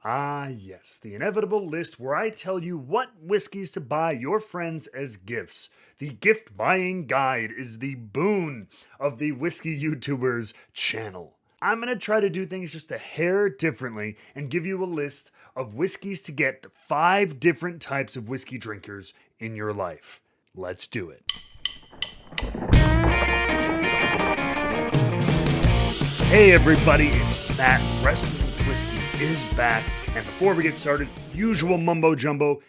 Ah, yes, the inevitable list where I tell you what whiskeys to buy your friends as gifts. The gift buying guide is the boon of the Whiskey YouTubers channel. I'm going to try to do things just a hair differently and give you a list of whiskeys to get the 5 different types of whiskey drinkers in your life. Let's do it. Hey everybody, it's Matt. Wrestling with Whiskey is back. And before we get started, usual mumbo jumbo.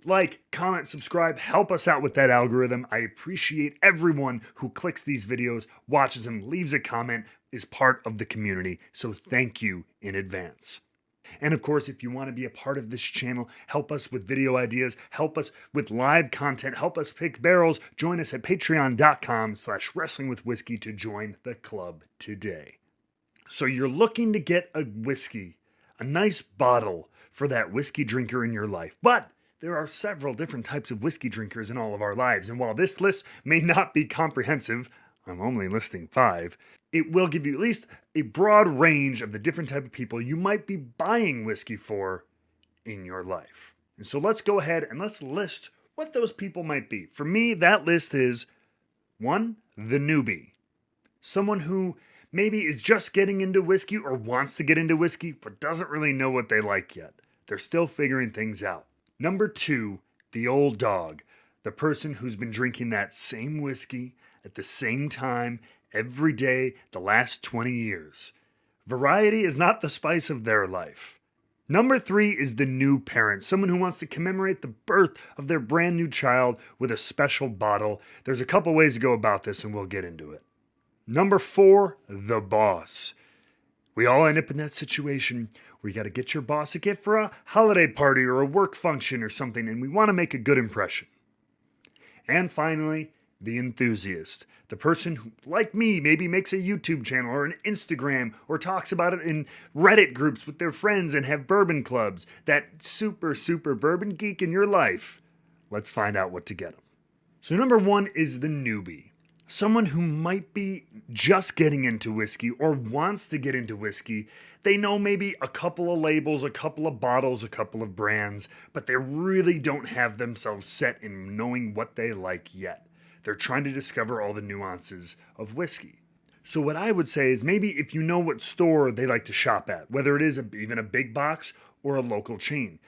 Like, comment, subscribe, help us out with that algorithm. I appreciate everyone who clicks these videos, watches them, leaves a comment, is part of the community. So thank you in advance. And of course, if you want to be a part of this channel, help us with video ideas, help us with live content, help us pick barrels, join us at patreon.com/wrestlingwithwhiskey to join the club today. So you're looking to get a whiskey, a nice bottle for that whiskey drinker in your life. But there are several different types of whiskey drinkers in all of our lives. And while this list may not be comprehensive, I'm only listing 5, it will give you at least a broad range of the different type of people you might be buying whiskey for in your life. And so let's go ahead and let's list what those people might be. For me, that list is 1, the newbie. Someone who maybe is just getting into whiskey or wants to get into whiskey, but doesn't really know what they like yet. They're still figuring things out. Number 2, the old dog. The person who's been drinking that same whiskey at the same time every day the last 20 years. Variety is not the spice of their life. Number 3 is the new parent, someone who wants to commemorate the birth of their brand new child with a special bottle. There's a couple ways to go about this, and we'll get into it. Number 4, the boss. We all end up in that situation where you got to get your boss a gift for a holiday party or a work function or something, and we want to make a good impression. And finally, the enthusiast. The person who, like me, maybe makes a YouTube channel or an Instagram or talks about it in Reddit groups with their friends and have bourbon clubs. That super bourbon geek in your life. Let's find out what to get them. So number 1 is the newbie. Someone who might be just getting into whiskey or wants to get into whiskey. They know maybe a couple of labels, a couple of bottles, a couple of brands, but they really don't have themselves set in knowing what they like yet. They're trying to discover all the nuances of whiskey. So what I would say is maybe if you know what store they like to shop at, whether it is even a big box or a local chain,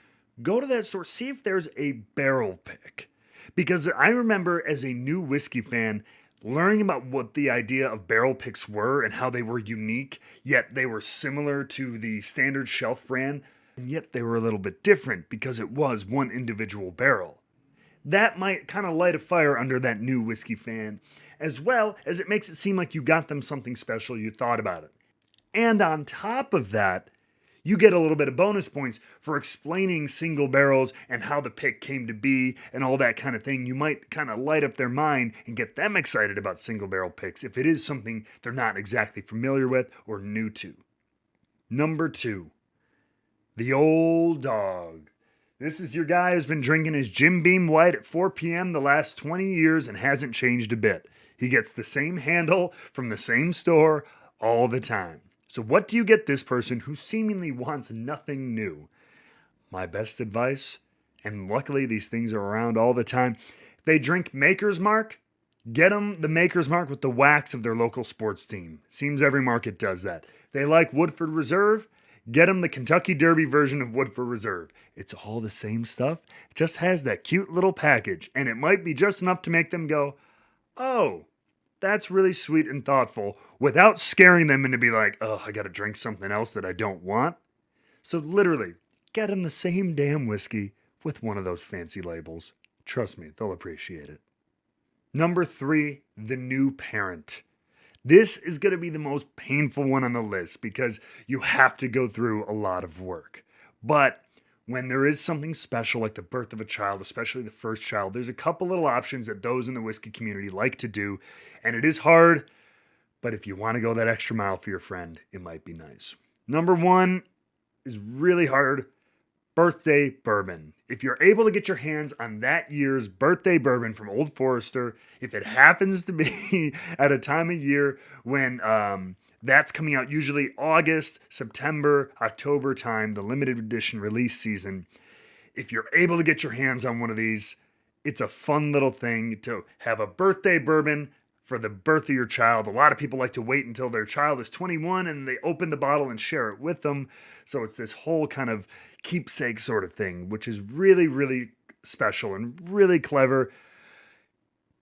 go to that store, see if there's a barrel pick. Because I remember as a new whiskey fan, learning about what the idea of barrel picks were and how they were unique, yet they were similar to the standard shelf brand, and yet they were a little bit different because it was one individual barrel. That might kind of light a fire under that new whiskey fan, as well as it makes it seem like you got them something special, you thought about it. And on top of that, you get a little bit of bonus points for explaining single barrels and how the pick came to be and all that kind of thing. You might kind of light up their mind and get them excited about single barrel picks if it is something they're not exactly familiar with or new to. Number 2, the old dog. This is your guy who's been drinking his Jim Beam White at 4 p.m. the last 20 years and hasn't changed a bit. He gets the same handle from the same store all the time. So what do you get this person who seemingly wants nothing new? My best advice, and luckily these things are around all the time, if they drink Maker's Mark, get them the Maker's Mark with the wax of their local sports team. Seems every market does that. If they like Woodford Reserve, get them the Kentucky Derby version of Woodford Reserve. It's all the same stuff. It just has that cute little package, and it might be just enough to make them go, oh, that's really sweet and thoughtful, without scaring them into be like, oh, I gotta drink something else that I don't want. So literally, get them the same damn whiskey with one of those fancy labels. Trust me, they'll appreciate it. Number 3, the new parent. This is going to be the most painful one on the list because you have to go through a lot of work. But when there is something special like the birth of a child, especially the first child, there's a couple little options that those in the whiskey community like to do. And it is hard, but if you want to go that extra mile for your friend, it might be nice. Number 1 is really hard. Birthday bourbon. If you're able to get your hands on that year's birthday bourbon from Old Forester, if it happens to be at a time of year when That's coming out usually August, September, October time, the limited edition release season. If you're able to get your hands on one of these, it's a fun little thing to have a birthday bourbon for the birth of your child. A lot of people like to wait until their child is 21 and they open the bottle and share it with them. So it's this whole kind of keepsake sort of thing, which is really, really special and really clever.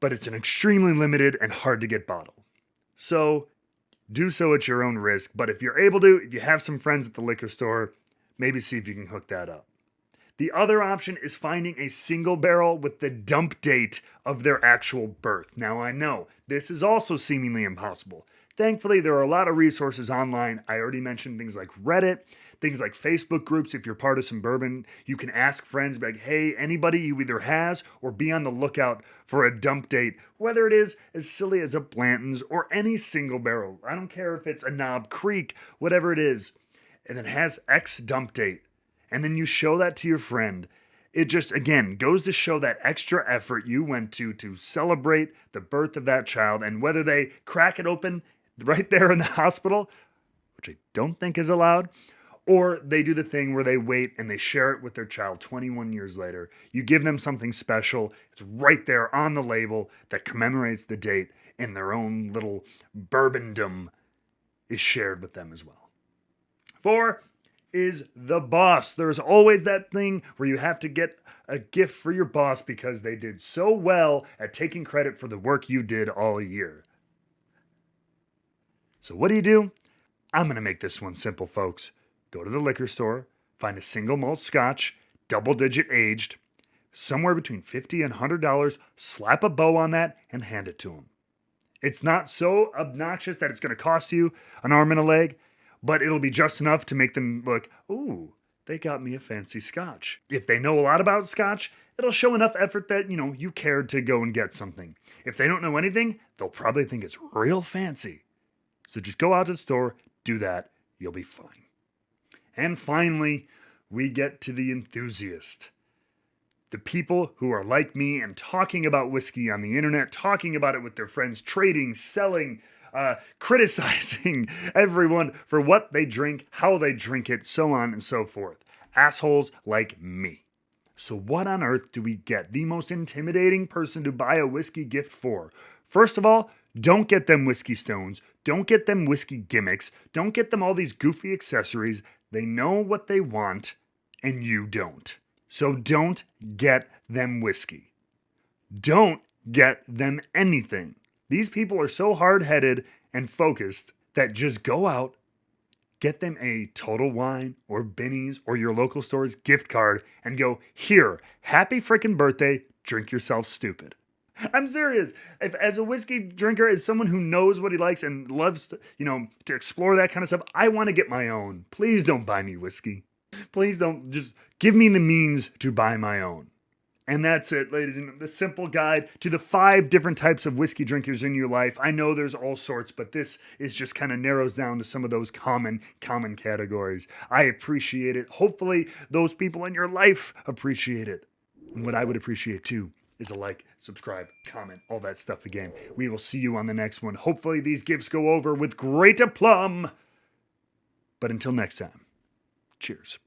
But it's an extremely limited and hard to get bottle. So do so at your own risk. But if you're able to, if you have some friends at the liquor store, maybe see if you can hook that up. The other option is finding a single barrel with the dump date of their actual birth. Now, I know this is also seemingly impossible. Thankfully, there are a lot of resources online. I already mentioned things like Reddit, things like Facebook groups. If you're part of some bourbon, you can ask friends, like, hey, anybody who either has or be on the lookout for a dump date, whether it is as silly as a Blanton's or any single barrel. I don't care if it's a Knob Creek, whatever it is, and it has X dump date. And then you show that to your friend. It just, again, goes to show that extra effort you went to celebrate the birth of that child. And whether they crack it open right there in the hospital, which I don't think is allowed, or they do the thing where they wait and they share it with their child 21 years later. You give them something special. It's right there on the label that commemorates the date, and their own little bourbondom is shared with them as well. 4 is the boss. There's always that thing where you have to get a gift for your boss because they did so well at taking credit for the work you did all year. So what do? I'm going to make this one simple, folks. Go to the liquor store, find a single malt scotch, double-digit aged, somewhere between $50 and $100, slap a bow on that, and hand it to them. It's not so obnoxious that it's going to cost you an arm and a leg, but it'll be just enough to make them look, ooh, they got me a fancy scotch. If they know a lot about scotch, it'll show enough effort that, you cared to go and get something. If they don't know anything, they'll probably think it's real fancy. So just go out to the store, do that, you'll be fine. And finally, we get to the enthusiast. The people who are like me and talking about whiskey on the internet, talking about it with their friends, trading, selling, criticizing everyone for what they drink, how they drink it, so on and so forth. Assholes like me. So what on earth do we get the most intimidating person to buy a whiskey gift for? First of all, don't get them whiskey stones. Don't get them whiskey gimmicks. Don't get them all these goofy accessories. They know what they want, and you don't. So don't get them whiskey. Don't get them anything. These people are so hard-headed and focused that just go out, get them a Total Wine or Binny's or your local store's gift card and go, here, happy frickin' birthday, drink yourself stupid. I'm serious. If as a whiskey drinker, as someone who knows what he likes and loves to, to explore that kind of stuff, I want to get my own. Please don't buy me whiskey. Please don't, just give me the means to buy my own. And that's it, ladies and gentlemen. The simple guide to the 5 different types of whiskey drinkers in your life. I know there's all sorts, but this is just kind of narrows down to some of those common categories. I appreciate it. Hopefully, those people in your life appreciate it. And what I would appreciate too is a like, subscribe, comment, all that stuff again. We will see you on the next one. Hopefully, these gifts go over with great aplomb. But until next time, cheers.